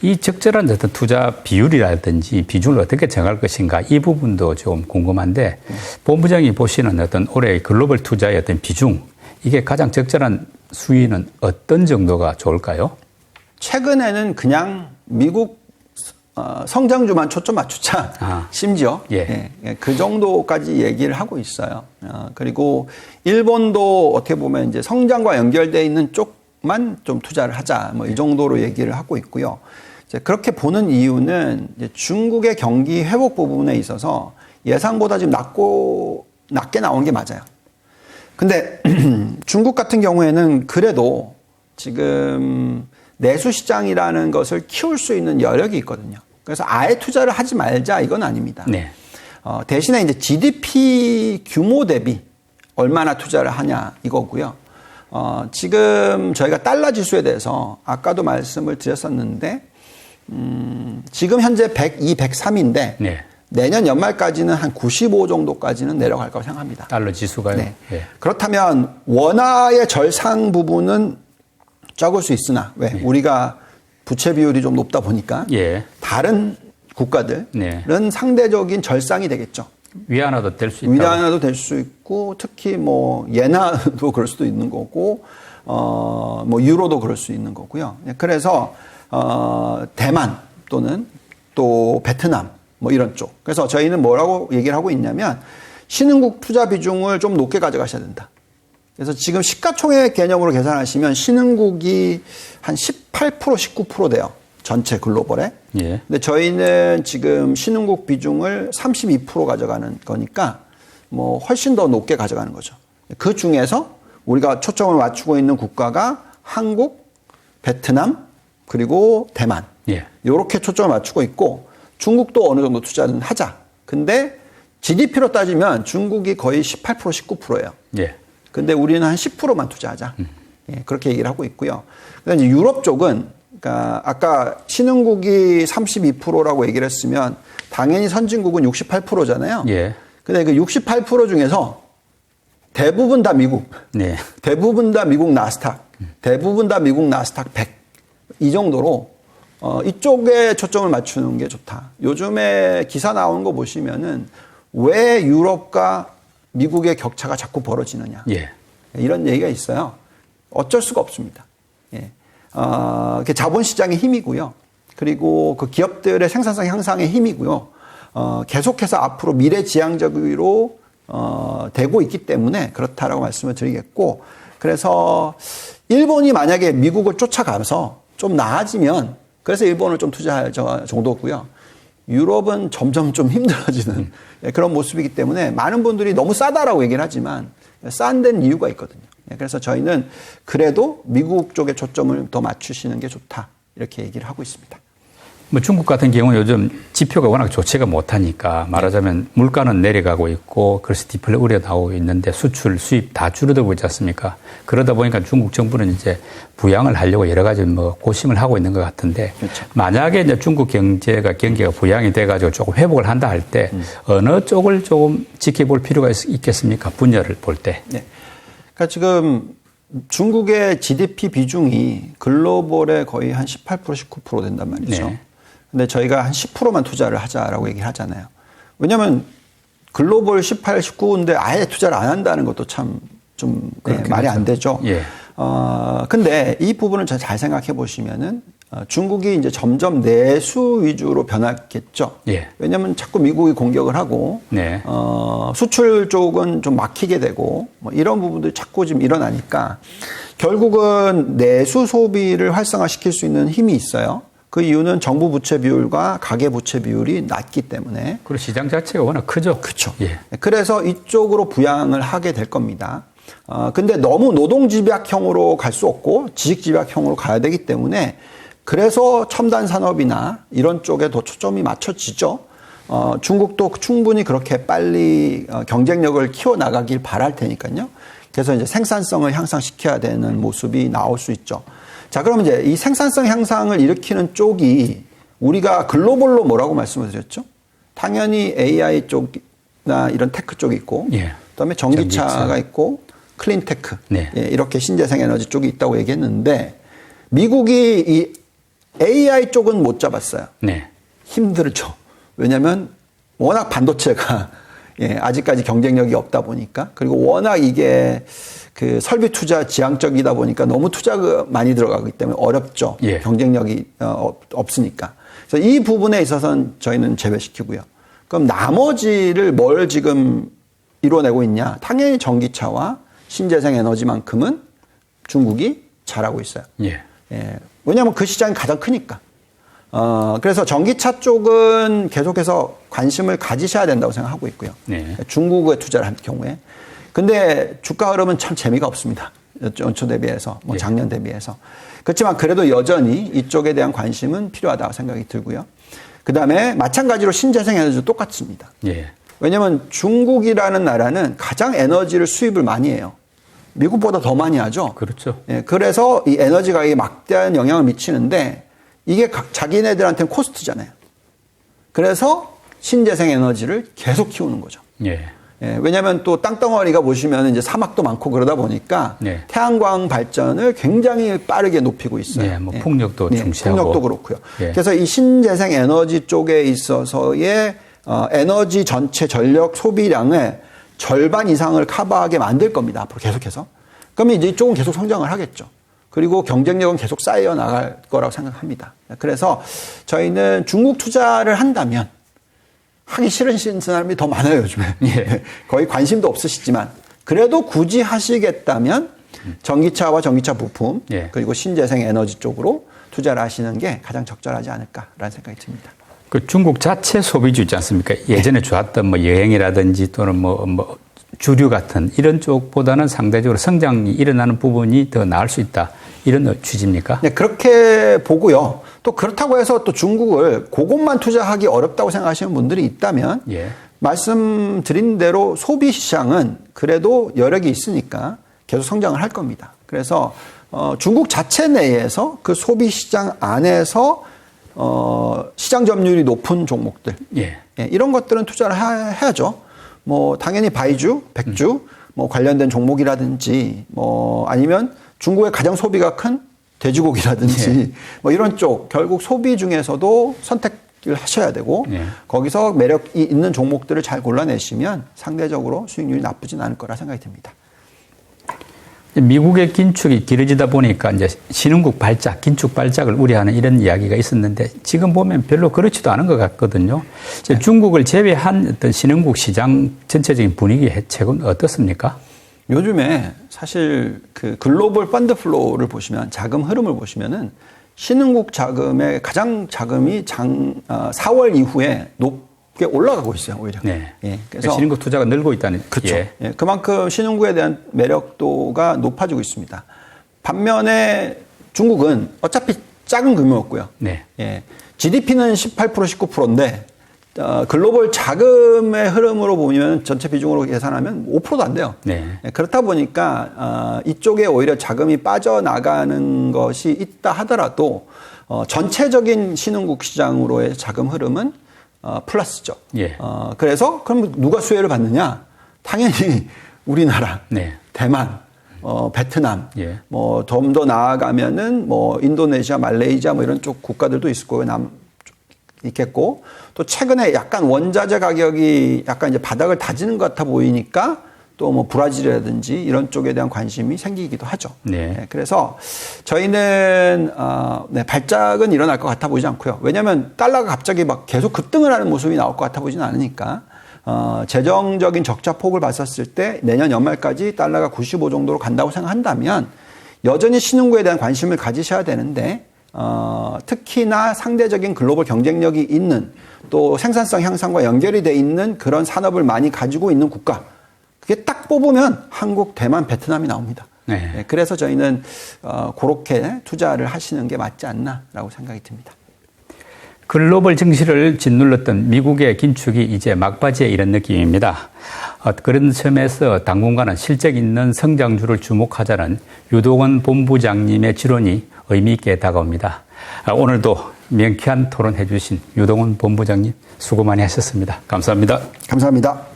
이 적절한 어떤 투자 비율이라든지 비중을 어떻게 정할 것인가 이 부분도 좀 궁금한데 본부장이 보시는 어떤 올해 글로벌 투자의 어떤 비중 이게 가장 적절한 수위는 어떤 정도가 좋을까요? 최근에는 그냥 미국 성장주만 초점 맞추자. 심지어 예. 그 정도까지 얘기를 하고 있어요. 그리고 일본도 어떻게 보면 이제 성장과 연결되어 있는 쪽만 좀 투자를 하자. 뭐 이 정도로 얘기를 하고 있고요. 이제 그렇게 보는 이유는 이제 중국의 경기 회복 부분에 있어서 예상보다 지금 낮게 나온 게 맞아요. 근데 중국 같은 경우에는 그래도 지금 내수 시장이라는 것을 키울 수 있는 여력이 있거든요. 그래서 아예 투자를 하지 말자 이건 아닙니다. 네. 대신에 이제 GDP 규모 대비 얼마나 투자를 하냐 이거고요. 지금 저희가 달러 지수에 대해서 아까도 말씀을 드렸었는데 지금 현재 102, 103인데 네. 내년 연말까지는 한 95 정도까지는 내려갈 거라고 생각합니다. 달러 지수가요? 네. 예. 그렇다면 원화의 절상 부분은 적을 수 있으나 왜 네. 우리가 부채 비율이 좀 높다 보니까 예. 다른 국가들은 네. 상대적인 절상이 되겠죠. 위안화도 될 수 있다. 위안화도 될 수 있고 특히 뭐 예나도 그럴 수도 있는 거고 뭐 유로도 그럴 수 있는 거고요. 그래서 대만 또는 또 베트남 뭐 이런 쪽. 그래서 저희는 뭐라고 얘기를 하고 있냐면 신흥국 투자 비중을 좀 높게 가져가셔야 된다. 그래서 지금 시가총액 개념으로 계산하시면 신흥국이 한 18%, 19% 돼요. 전체 글로벌에. 예. 근데 저희는 지금 신흥국 비중을 32% 가져가는 거니까 뭐 훨씬 더 높게 가져가는 거죠. 그 중에서 우리가 초점을 맞추고 있는 국가가 한국, 베트남, 그리고 대만. 예. 이렇게 초점을 맞추고 있고 중국도 어느 정도 투자는 하자. 근데 GDP로 따지면 중국이 거의 18%, 19%예요. 예. 근데 우리는 한 10%만 투자하자. 예, 그렇게 얘기를 하고 있고요. 그다음에 이제 유럽 쪽은 그러니까 아까 신흥국이 32%라고 얘기를 했으면 당연히 선진국은 68%잖아요. 예. 근데 그 68% 중에서 대부분 다 미국. 네. 대부분 다 미국 나스닥. 대부분 다 미국 나스닥 100. 이 정도로 이쪽에 초점을 맞추는 게 좋다. 요즘에 기사 나오는 거 보시면은 왜 유럽과 미국의 격차가 자꾸 벌어지느냐. 예. 이런 얘기가 있어요. 어쩔 수가 없습니다. 예. 자본시장의 힘이고요. 그리고 그 기업들의 생산성 향상의 힘이고요. 계속해서 앞으로 미래지향적으로 되고 있기 때문에 그렇다라고 말씀을 드리겠고, 그래서 일본이 만약에 미국을 쫓아가면서 좀 나아지면 그래서 일본을 좀 투자할 정도고요. 유럽은 점점 좀 힘들어지는 그런 모습이기 때문에 많은 분들이 너무 싸다라고 얘기를 하지만 싼 데는 이유가 있거든요. 그래서 저희는 그래도 미국 쪽에 초점을 더 맞추시는 게 좋다. 이렇게 얘기를 하고 있습니다. 뭐 중국 같은 경우는 요즘 지표가 워낙 좋지가 못하니까 말하자면 물가는 내려가고 있고 그래서 디플레 우려 나오고 있는데 수출, 수입 다 줄어들고 있지 않습니까? 그러다 보니까 중국 정부는 이제 부양을 하려고 여러 가지 뭐 고심을 하고 있는 것 같은데 그렇죠. 만약에 이제 중국 경제가 부양이 돼가지고 조금 회복을 한다 할 때 어느 쪽을 조금 지켜볼 필요가 있겠습니까? 분야를 볼 때. 네. 그러니까 지금 중국의 GDP 비중이 글로벌의 거의 한 18%, 19% 된단 말이죠. 네. 근데 저희가 한 10%만 투자를 하자라고 얘기를 하잖아요. 왜냐하면 글로벌 18, 19인데 아예 투자를 안 한다는 것도 참 좀 말이 안 되죠. 예. 근데 이 부분을 잘 생각해 보시면은 중국이 이제 점점 내수 위주로 변하겠죠. 예. 왜냐하면 자꾸 미국이 공격을 하고 네. 수출 쪽은 좀 막히게 되고 뭐 이런 부분들이 자꾸 지금 일어나니까 결국은 내수 소비를 활성화시킬 수 있는 힘이 있어요. 그 이유는 정부 부채 비율과 가계 부채 비율이 낮기 때문에. 그리고 시장 자체가 워낙 크죠. 그렇죠. 예. 그래서 이쪽으로 부양을 하게 될 겁니다. 근데 너무 노동 집약형으로 갈 수 없고 지식 집약형으로 가야 되기 때문에 그래서 첨단 산업이나 이런 쪽에 더 초점이 맞춰지죠. 중국도 충분히 그렇게 빨리 경쟁력을 키워나가길 바랄 테니까요. 그래서 이제 생산성을 향상시켜야 되는 모습이 나올 수 있죠. 자, 그럼 이제 이 생산성 향상을 일으키는 쪽이 우리가 글로벌로 뭐라고 말씀을 드렸죠? 당연히 AI 쪽이나 이런 테크 쪽이 있고, 예. 그다음에 전기차가 있고, 클린테크, 네. 예, 이렇게 신재생 에너지 쪽이 있다고 얘기했는데, 미국이 이 AI 쪽은 못 잡았어요. 네. 힘들죠. 왜냐하면 워낙 반도체가 아직까지 경쟁력이 없다 보니까, 그리고 워낙 이게 그 설비 투자 지향적이다 보니까 너무 투자가 많이 들어가기 때문에 어렵죠. 예. 경쟁력이 없으니까. 그래서 이 부분에 있어서는 저희는 제외시키고요. 그럼 나머지를 뭘 지금 이뤄내고 있냐? 당연히 전기차와 신재생 에너지만큼은 중국이 잘하고 있어요. 예. 예. 왜냐하면 그 시장이 가장 크니까. 그래서 전기차 쪽은 계속해서 관심을 가지셔야 된다고 생각하고 있고요. 네. 중국에 투자를 할 경우에. 근데 주가 흐름은 참 재미가 없습니다. 연초 대비해서, 뭐 작년 대비해서. 그렇지만 그래도 여전히 이쪽에 대한 관심은 필요하다고 생각이 들고요. 그 다음에 마찬가지로 신재생 에너지도 똑같습니다. 예. 왜냐하면 중국이라는 나라는 가장 에너지를 수입을 많이 해요. 미국보다 더 많이 하죠. 그렇죠. 예, 그래서 이 에너지 가격에 막대한 영향을 미치는데 이게 자기네들한테는 코스트잖아요. 그래서 신재생 에너지를 계속 키우는 거죠. 예. 예, 왜냐하면 또 땅덩어리가 보시면 이제 사막도 많고 그러다 보니까 네. 태양광 발전을 굉장히 빠르게 높이고 있어요. 예, 뭐 풍력도 중시하고. 풍력도 그렇고요. 예. 그래서 이 신재생 에너지 쪽에 있어서의 에너지 전체 전력 소비량의 절반 이상을 커버하게 만들 겁니다. 앞으로 계속해서. 그러면 이제 이쪽은 계속 성장을 하겠죠. 그리고 경쟁력은 계속 쌓여 나갈 거라고 생각합니다. 그래서 저희는 중국 투자를 한다면 하기 싫은 사람이 더 많아요, 요즘에. 예. 거의 관심도 없으시지만 그래도 굳이 하시겠다면 전기차와 전기차 부품 예. 그리고 신재생 에너지 쪽으로 투자를 하시는 게 가장 적절하지 않을까라는 생각이 듭니다. 그 중국 자체 소비주 있지 않습니까? 예전에 좋았던 뭐 여행이라든지 또는 뭐 주류 같은 이런 쪽보다는 상대적으로 성장이 일어나는 부분이 더 나을 수 있다. 이런 취지입니까? 네, 그렇게 보고요. 또 그렇다고 해서 또 중국을 그것만 투자하기 어렵다고 생각하시는 분들이 있다면 예. 말씀드린 대로 소비 시장은 그래도 여력이 있으니까 계속 성장을 할 겁니다. 그래서 중국 자체 내에서 그 소비 시장 안에서 시장 점유율이 높은 종목들 예. 예, 이런 것들은 투자를 해야죠. 뭐 당연히 바이주, 백주 뭐 관련된 종목이라든지 뭐 아니면 중국의 가장 소비가 큰 돼지고기라든지 예. 뭐 이런 쪽 결국 소비 중에서도 선택을 하셔야 되고 예. 거기서 매력이 있는 종목들을 잘 골라내시면 상대적으로 수익률이 나쁘진 않을 거라 생각이 듭니다. 미국의 긴축이 길어지다 보니까 이제 신흥국 발작, 긴축 발작을 우려하는 이런 이야기가 있었는데 지금 보면 별로 그렇지도 않은 것 같거든요. 네. 중국을 제외한 어떤 신흥국 시장 전체적인 분위기 최근 어떻습니까? 요즘에 사실 그 글로벌 펀드 플로우를 보시면 자금 흐름을 보시면은 신흥국 자금의 가장 자금이 4월 이후에 높게 올라가고 있어요, 오히려. 네. 예. 그래서 신흥국 투자가 늘고 있다는. 그렇죠. 예. 예. 그만큼 신흥국에 대한 매력도가 높아지고 있습니다. 반면에 중국은 어차피 작은 규모였고요. 네. 예. GDP는 18% 19%인데 글로벌 자금의 흐름으로 보면 전체 비중으로 계산하면 5%도 안 돼요. 네. 예. 그렇다 보니까 이쪽에 오히려 자금이 빠져나가는 것이 있다 하더라도 전체적인 신흥국 시장으로의 자금 흐름은 플러스죠. 예. 그래서 그럼 누가 수혜를 받느냐? 당연히 우리나라, 네. 대만, 베트남, 예. 뭐 좀 더 나아가면은 뭐 인도네시아, 말레이시아 뭐 이런 쪽 국가들도 있을 거고 있겠고 또 최근에 약간 원자재 가격이 약간 이제 바닥을 다지는 것 같아 보이니까 또 뭐 브라질이라든지 이런 쪽에 대한 관심이 생기기도 하죠. 네. 네, 그래서 저희는 네, 발작은 일어날 것 같아 보이지 않고요. 왜냐하면 달러가 갑자기 막 계속 급등을 하는 모습이 나올 것 같아 보이지는 않으니까 재정적인 적자 폭을 봤었을 때 내년 연말까지 달러가 95 정도로 간다고 생각한다면 여전히 신흥국에 대한 관심을 가지셔야 되는데 특히나 상대적인 글로벌 경쟁력이 있는 또 생산성 향상과 연결이 돼 있는 그런 산업을 많이 가지고 있는 국가 그게 딱 뽑으면 한국, 대만, 베트남이 나옵니다. 네. 네, 그래서 저희는 그렇게 투자를 하시는 게 맞지 않나라고 생각이 듭니다. 글로벌 증시를 짓눌렀던 미국의 긴축이 이제 막바지에 이른 느낌입니다. 그런 점에서 당분간은 실적 있는 성장주를 주목하자는 유동원 본부장님의 지론이 의미 있게 다가옵니다. 오늘도 명쾌한 토론해 주신 유동원 본부장님 수고 많이 하셨습니다. 감사합니다. 감사합니다.